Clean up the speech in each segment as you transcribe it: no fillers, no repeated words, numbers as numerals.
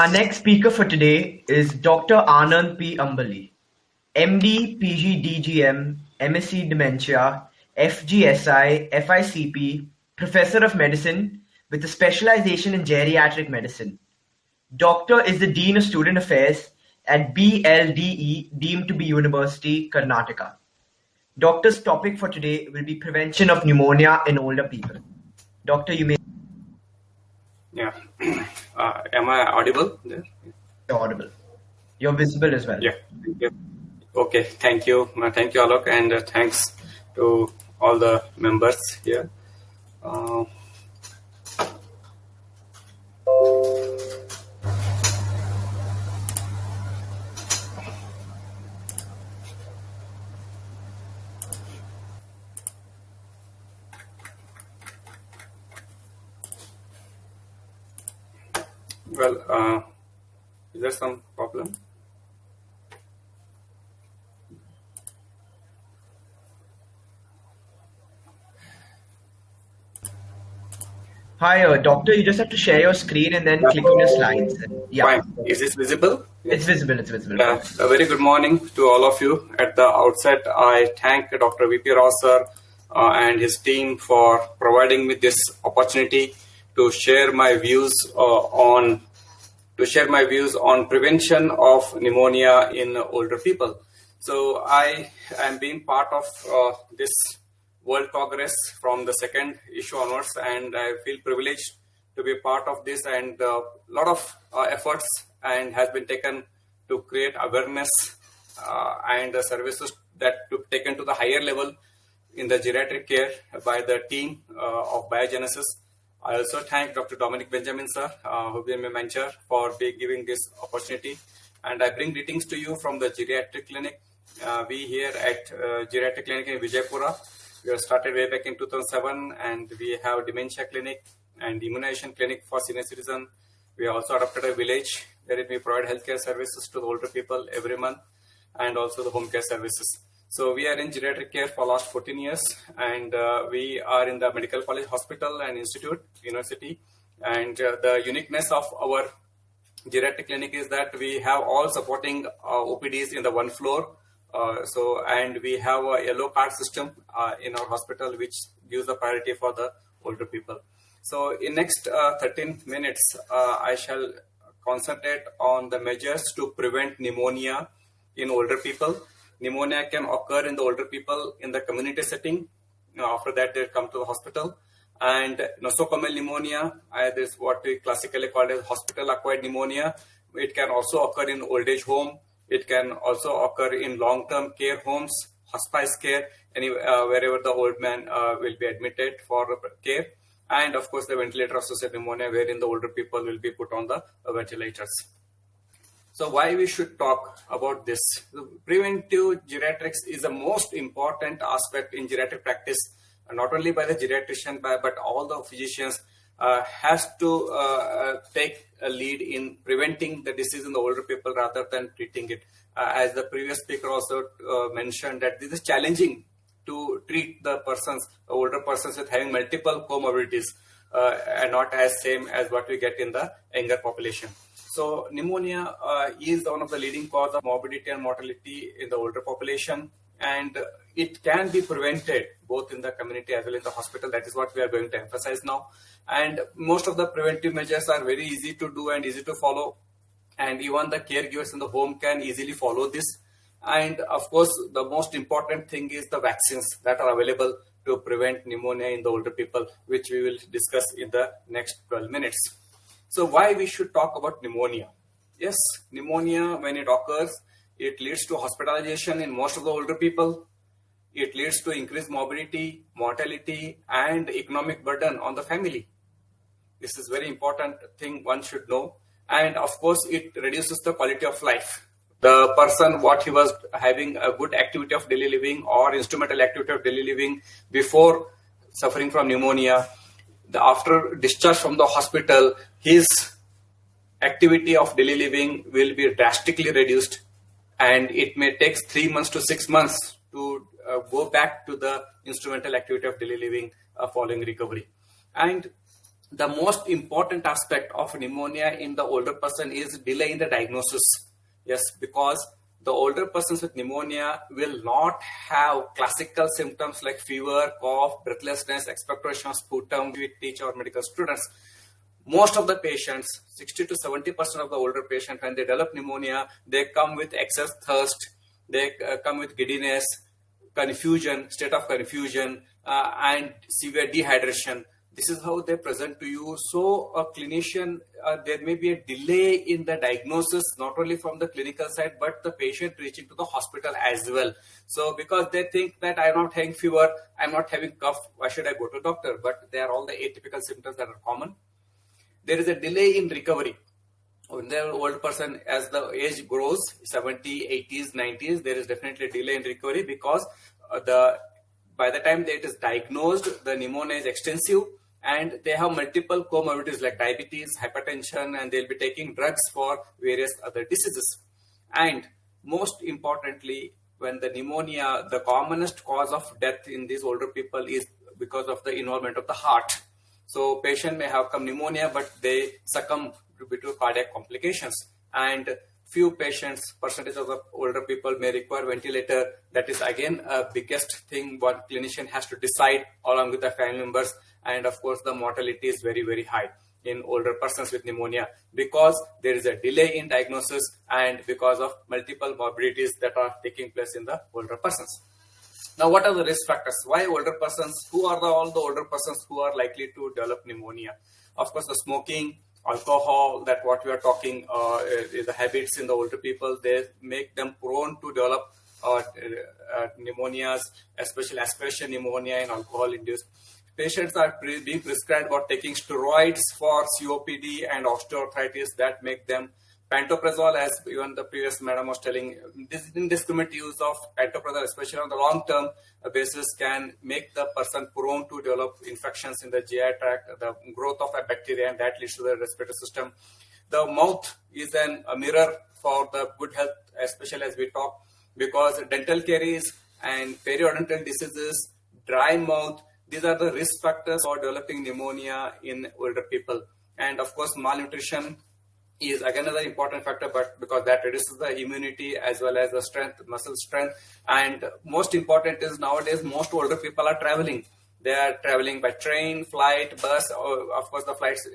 Our next speaker for today is Dr. Anand P. Ambali, MD, PG, DGM, MSc Dementia, FGSI, FICP, Professor of Medicine with a specialization in Geriatric Medicine. Doctor is the Dean of Student Affairs at BLDE, deemed to be University, Karnataka. Doctor's topic for today will be prevention of pneumonia in older people. Doctor, you may. Yeah. Am I audible there? You're audible. You're visible as well. Yeah. Okay. Thank you. Thank you, Alok, and thanks to all the members here. Well, is there some problem? Hi, doctor. You just have to share your screen and then click on your slides. Yeah. Fine. Is this visible? It's visible. It's visible. A very good morning to all of you. At the outset, I thank Dr. V.P. Rao sir and his team for providing me this opportunity to share my views on prevention of pneumonia in older people. So I am being part of this World Congress from the second issue onwards, and I feel privileged to be part of this. And a lot of efforts and has been taken to create awareness and services that to taken to the higher level in the geriatric care by the team of Biogenesis. I also thank Dr. Dominic Benjamin sir, who been my mentor, for giving this opportunity. And I bring greetings to you from the geriatric clinic. We here at Geriatric Clinic in Vijaypura. We have started way back in 2007, and we have dementia clinic and immunization clinic for senior citizens. We also adopted a village wherein we provide healthcare services to the older people every month, and also the home care services. So we are in geriatric care for last 14 years, and we are in the Medical College Hospital and Institute, University. And the uniqueness of our geriatric clinic is that we have all supporting OPDs in the one floor. And we have a yellow card system in our hospital, which gives the priority for the older people. So in next 13 minutes, I shall concentrate on the measures to prevent pneumonia in older people. Pneumonia can occur in the older people in the community setting. After that, they come to the hospital. And nosocomial pneumonia is what we classically call as hospital-acquired pneumonia. It can also occur in old age home. It can also occur in long-term care homes, hospice care, wherever the old man will be admitted for care. And of course, the ventilator-associated pneumonia, wherein the older people will be put on the ventilators. So why we should talk about this? Preventive geriatrics is the most important aspect in geriatric practice, not only by the geriatrician, but all the physicians has to take a lead in preventing the disease in the older people rather than treating it. As the previous speaker also mentioned, that this is challenging to treat the older persons with having multiple comorbidities and not as same as what we get in the younger population. So pneumonia is one of the leading cause of morbidity and mortality in the older population. And it can be prevented both in the community as well as in the hospital. That is what we are going to emphasize now. And most of the preventive measures are very easy to do and easy to follow. And even the caregivers in the home can easily follow this. And of course, the most important thing is the vaccines that are available to prevent pneumonia in the older people, which we will discuss in the next 12 minutes. So why we should talk about pneumonia? Yes, pneumonia, when it occurs, it leads to hospitalization in most of the older people. It leads to increased morbidity, mortality, and economic burden on the family. This is very important thing one should know. And of course, it reduces the quality of life. The person, what he was having a good activity of daily living or instrumental activity of daily living before suffering from pneumonia, after discharge from the hospital, his activity of daily living will be drastically reduced. And it may take 3 months to 6 months to go back to the instrumental activity of daily living following recovery. And the most important aspect of pneumonia in the older person is delay in the diagnosis. Yes, because the older persons with pneumonia will not have classical symptoms like fever, cough, breathlessness, expectoration of sputum. We teach our medical students. Most of the patients, 60 to 70% of the older patients, when they develop pneumonia, they come with excess thirst, they come with giddiness, confusion, state of confusion, and severe dehydration. This is how they present to you. So a clinician, there may be a delay in the diagnosis, not only from the clinical side, but the patient reaching to the hospital as well. So because they think that I'm not having fever, I'm not having cough, why should I go to doctor? But they are all the atypical symptoms that are common. There is a delay in recovery. When the old person, as the age grows, 70, 80s, 90s, there is definitely a delay in recovery because by the time that it is diagnosed, the pneumonia is extensive and they have multiple comorbidities like diabetes, hypertension, and they'll be taking drugs for various other diseases. And most importantly, when the pneumonia, the commonest cause of death in these older people is because of the involvement of the heart. So patient may have pneumonia, but they succumb to cardiac complications. And few patients, percentage of the older people may require ventilator. That is again a biggest thing what clinician has to decide along with the family members. And of course, the mortality is very, very high in older persons with pneumonia because there is a delay in diagnosis and because of multiple morbidities that are taking place in the older persons. Now, what are the risk factors? Why older persons? Who are all the older persons who are likely to develop pneumonia? Of course, the smoking, alcohol, that what we are talking, the habits in the older people, they make them prone to develop pneumonias, especially aspiration pneumonia and alcohol-induced. Patients are being prescribed or taking steroids for COPD and osteoarthritis that make them pantoprazole, as even the previous madam was telling, this indiscriminate use of pantoprazole, especially on the long-term basis, can make the person prone to develop infections in the GI tract, the growth of a bacteria, and that leads to the respiratory system. The mouth is a mirror for the good health, especially as we talk, because dental caries and periodontal diseases, dry mouth, these are the risk factors for developing pneumonia in older people. And of course, malnutrition is again another important factor, but because that reduces the immunity as well as the strength, muscle strength. And most important is nowadays most older people are traveling. They are traveling by train, flight, bus. Of course, the flights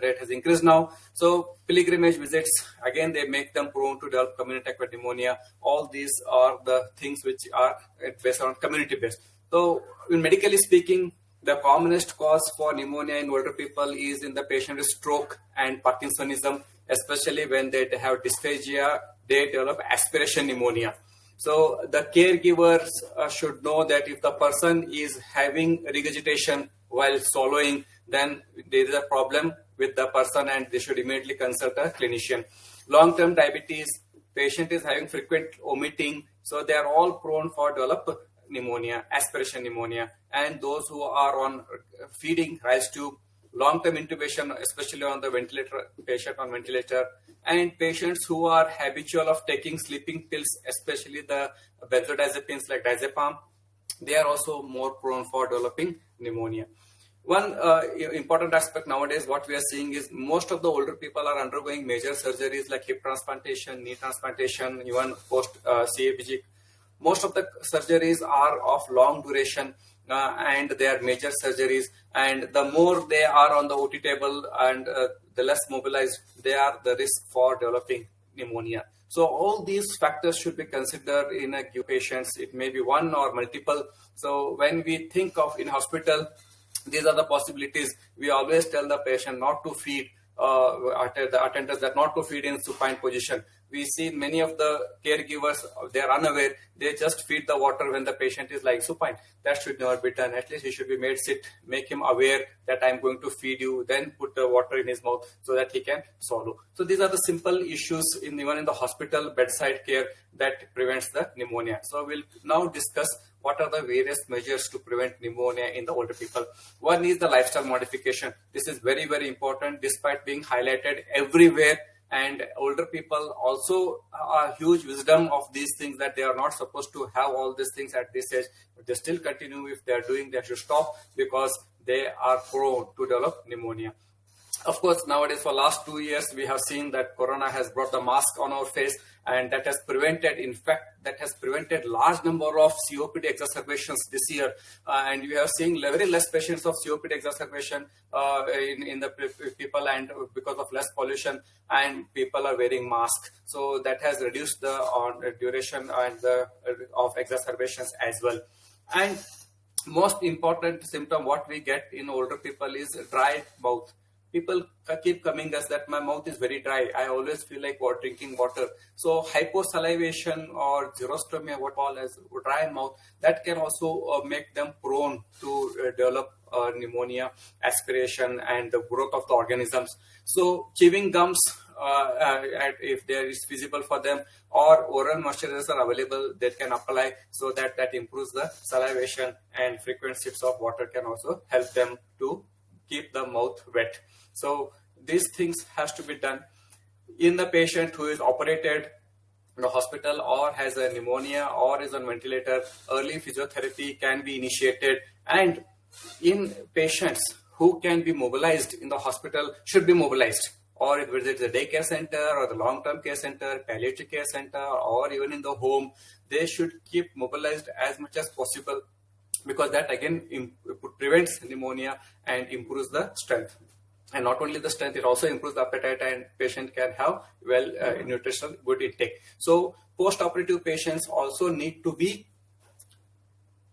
rate has increased now. So pilgrimage visits, again, they make them prone to develop community acquired pneumonia. All these are the things which are based on community based. So in medically speaking, the commonest cause for pneumonia in older people is in the patient with stroke and Parkinsonism, especially when they have dysphagia, they develop aspiration pneumonia. So the caregivers should know that if the person is having regurgitation while swallowing, then there is a problem with the person and they should immediately consult a clinician. Long-term diabetes, patient is having frequent vomiting, so they are all prone for develop pneumonia, aspiration pneumonia, and those who are on feeding, rise to long-term intubation, especially on the ventilator, patient on ventilator, and patients who are habitual of taking sleeping pills, especially the benzodiazepines like diazepam, they are also more prone for developing pneumonia. One important aspect nowadays, what we are seeing is most of the older people are undergoing major surgeries like hip transplantation, knee transplantation, even post CABG. Most of the surgeries are of long duration and they are major surgeries, and the more they are on the OT table and the less mobilized they are, the risk for developing pneumonia. So all these factors should be considered in a given patients. It may be one or multiple. So when we think of in hospital, these are the possibilities. We always tell the patient not to feed, the attendants that not to feed in supine position. We see many of the caregivers, they are unaware, they just feed the water when the patient is lying supine. That should never be done. At least he should be made sit, make him aware that I'm going to feed you, then put the water in his mouth so that he can swallow. So these are the simple issues even in the hospital bedside care that prevents the pneumonia. So we'll now discuss what are the various measures to prevent pneumonia in the older people. One is the lifestyle modification. This is very, very important despite being highlighted everywhere. And older people also are huge wisdom of these things that they are not supposed to have all these things at this age, but they still continue. If they are doing, they should stop because they are prone to develop pneumonia. Of course, nowadays for last 2 years, we have seen that Corona has brought the mask on our face, and that has prevented, in fact, that has prevented large number of COPD exacerbations this year. And we have seen very less patients of COPD exacerbation in the people, and because of less pollution, and people are wearing masks. So that has reduced the duration and of exacerbations as well. And most important symptom what we get in older people is dry mouth. People keep coming us that my mouth is very dry. I always feel like drinking water. So hyposalivation or xerostomia, what we call as dry mouth, that can also make them prone to develop pneumonia, aspiration, and the growth of the organisms. So chewing gums, if there is feasible for them, or oral moisturizers are available, they can apply, so that improves the salivation, and frequent sips of water can also help them to keep the mouth wet. So these things has to be done in the patient who is operated in the hospital or has a pneumonia or is on ventilator. Early physiotherapy can be initiated, and in patients who can be mobilized in the hospital should be mobilized, or if it's a daycare center or the long-term care center, palliative care center, or even in the home, they should keep mobilized as much as possible, because that again prevents pneumonia and improves the strength. And not only the strength, it also improves the appetite, and patient can have nutritional good intake. So post-operative patients also need to be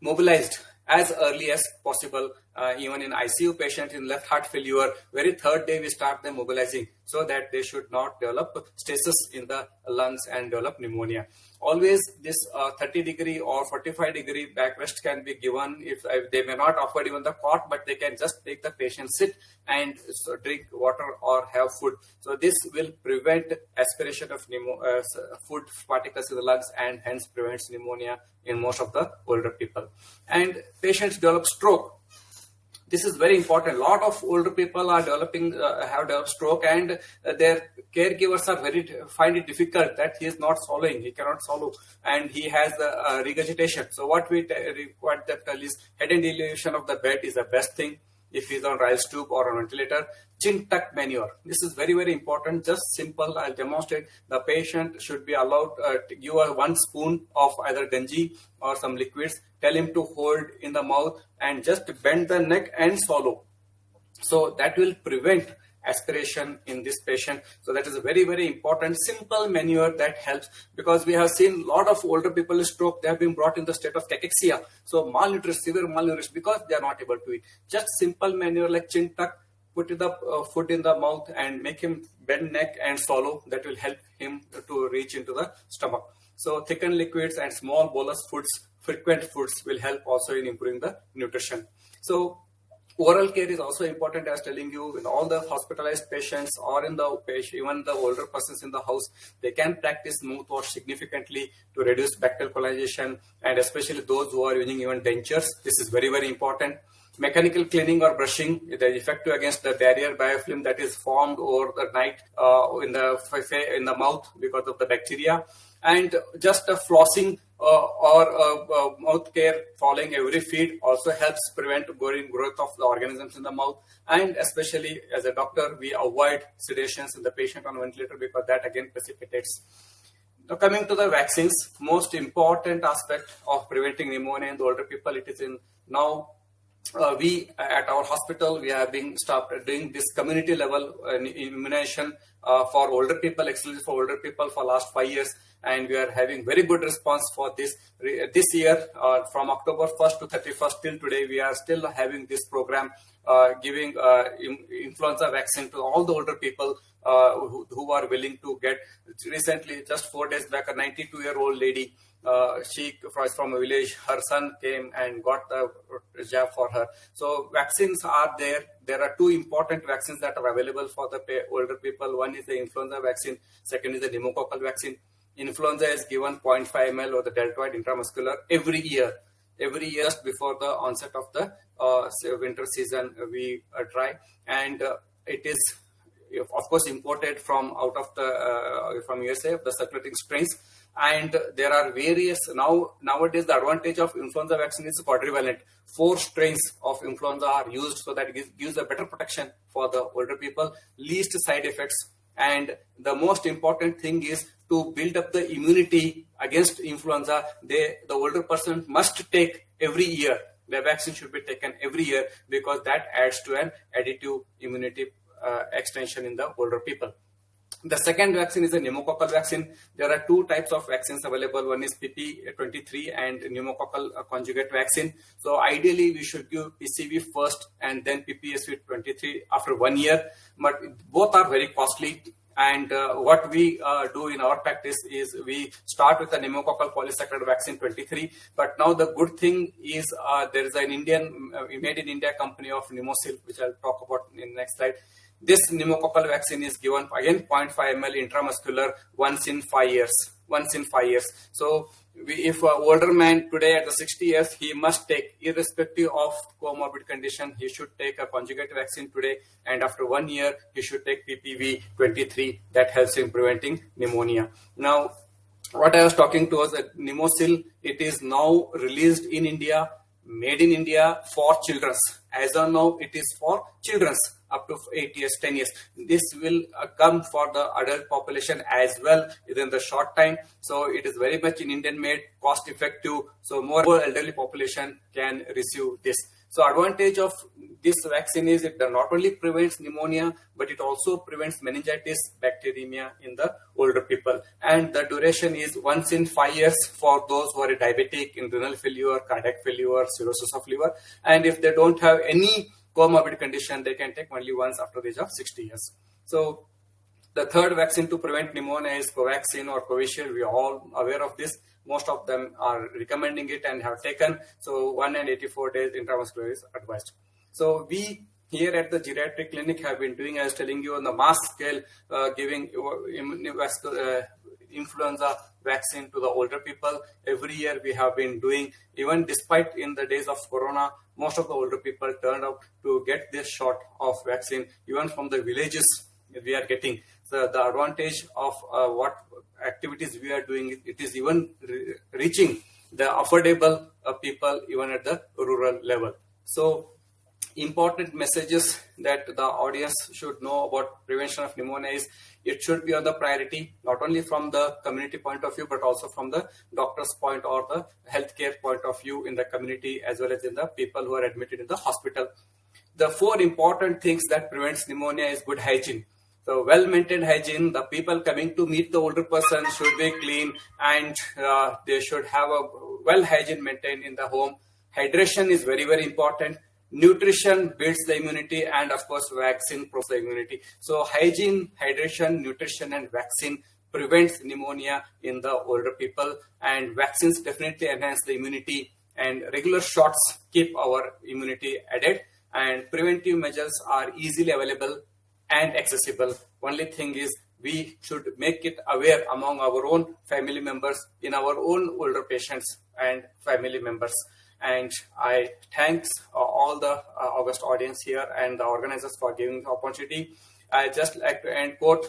mobilized as early as possible. Even in ICU patients in left heart failure, very third day we start them mobilizing, so that they should not develop stasis in the lungs and develop pneumonia. Always this 30-degree or 45-degree backrest can be given. If they may not offer even the cot, but they can just make the patient sit and drink water or have food. So this will prevent aspiration of food particles in the lungs, and hence prevents pneumonia in most of the older people. And patients develop stroke. This is very important. A lot of older people are have developed stroke, and their caregivers are find it difficult that he is not swallowing, he cannot swallow, and he has regurgitation. So what we require that tell is head and elevation of the bed is the best thing. If he's on Riles tube or on ventilator, chin tuck manure. This is very, very important. Just simple. I'll demonstrate. The patient should be allowed to give 1 spoon of either ganji or some liquids. Tell him to hold in the mouth and just bend the neck and swallow. So that will prevent aspiration in this patient. So that is a very, very important simple maneuver that helps, because we have seen a lot of older people with stroke. They have been brought in the state of cachexia, so malnourished, severe malnourished, because they are not able to eat. Just simple maneuver like chin tuck, put the foot in the mouth and make him bend neck and swallow. That will help him to reach into the stomach. So thickened liquids and small bolus foods, frequent foods will help also in improving the nutrition. So oral care is also important, as telling you, in all the hospitalized patients or in the patient, even the older persons in the house, they can practice mouthwash significantly to reduce bacterial colonization, and especially those who are using even dentures. This is very, very important. Mechanical cleaning or brushing is effective against the barrier biofilm that is formed over the night in the mouth because of the bacteria. And just flossing or mouth care following every feed also helps prevent growth of the organisms in the mouth. And especially as a doctor, we avoid sedations in the patient on ventilator, because that again precipitates. Now coming to the vaccines, most important aspect of preventing pneumonia in the older people, it is in now. We at our hospital, we have been started doing this community level immunization for older people, exclusively for older people, for last 5 years, and we are having very good response for this. This year, from October 1st to 31st till today, we are still having this program giving influenza vaccine to all the older people who are willing to get. Recently, just 4 days back, a 92-year-old lady, she was from a village. Her son came and got the jab for her. So vaccines are there. There are 2 important vaccines that are available for the older people. One is the influenza vaccine. Second is the pneumococcal vaccine. Influenza is given 0.5 ml or the deltoid intramuscular every year. Every year just before the onset of the winter season, we try, and it is of course, imported from out of the from USA, the circulating strains. And there are various nowadays. The advantage of influenza vaccine is quadrivalent. 4 strains of influenza are used, so that it gives a better protection for the older people, least side effects. And the most important thing is to build up the immunity against influenza. The older person must take every year. The vaccine should be taken every year, because that adds to an additive immunity extension in the older people. The second vaccine is a pneumococcal vaccine. There are 2 types of vaccines available. One is PP23 and pneumococcal conjugate vaccine. So ideally, we should give PCV first and then PPSV23 after 1 year. But both are very costly. And what we do in our practice is we start with the pneumococcal polysaccharide vaccine 23. But now the good thing is there is an Indian made in India company of Pneumosil, which I'll talk about in the next slide. This pneumococcal vaccine is given again 0.5 ml intramuscular once in 5 years. So if an older man today at the 60 years, he must take, irrespective of comorbid condition, he should take a conjugate vaccine today, and after 1 year he should take PPV 23. That helps in preventing pneumonia. Now, what I was talking to was that Pneumosil, it is now released in India, made in India for children. As of now, it is for children up to 8 years, 10 years. This will come for the adult population as well within the short time. So it is very much in Indian made, cost effective. So more elderly population can receive this. So advantage of this vaccine is it not only prevents pneumonia, but it also prevents meningitis, bacteremia in the older people. And the duration is once in 5 years for those who are diabetic, in renal failure, cardiac failure, cirrhosis of liver. And if they don't have any comorbid condition, they can take only once after the age of 60 years. So the third vaccine to prevent pneumonia is Covaxin or Covishield. We are all aware of this. Most of them are recommending it and have taken. So 184 days intramuscular is advised. So we here at the geriatric clinic have been doing, I was telling you, on the mass scale, giving influenza vaccine to the older people. Every year we have been doing, even despite in the days of Corona, most of the older people turned out to get this shot of vaccine, even from the villages we are getting. So the advantage of what activities we are doing, it is even reaching the affordable people even at the rural level. So important messages that the audience should know about prevention of pneumonia is it should be on the priority, not only from the community point of view, but also from the doctor's point or the healthcare point of view in the community, as well as in the people who are admitted in the hospital. The 4 important things that prevents pneumonia is good hygiene. So well-maintained hygiene, the people coming to meet the older person should be clean, and they should have a well hygiene maintained in the home. Hydration is very, very important. Nutrition builds the immunity, and of course vaccine promotes the immunity. So hygiene, hydration, nutrition and vaccine prevents pneumonia in the older people, and vaccines definitely enhance the immunity, and regular shots keep our immunity added, and preventive measures are easily available and accessible. Only thing is we should make it aware among our own family members, in our own older patients and family members. And I thanks all the august audience here and the organizers for giving the opportunity. I just like to end quote,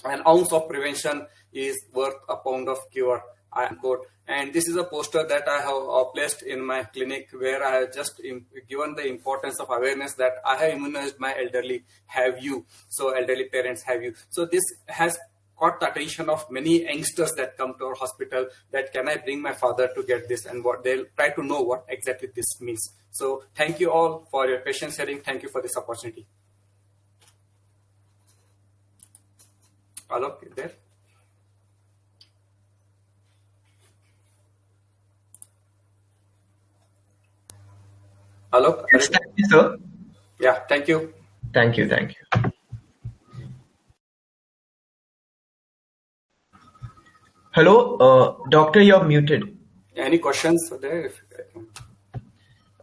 an ounce of prevention is worth a pound of cure, I quote. And this is a poster that I have placed in my clinic, where I have just given the importance of awareness that I have immunized my elderly, have you? So elderly parents, have you? So this has caught the attention of many youngsters that come to our hospital, that can I bring my father to get this, and what they'll try to know what exactly this means. So thank you all for your patient sharing. Thank you for this opportunity. Alok, there? Alok? Yes, thank you, sir. Yeah, thank you. Thank you, thank you. Hello, doctor, you're muted. Any questions there?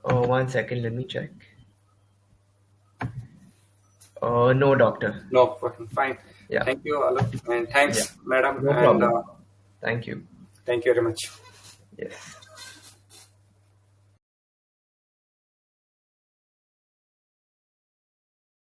One second, let me check. No, doctor. No, fine. Yeah. Thank you, Alok, and thanks, madam. No problem. Thank you. Thank you very much. Yes.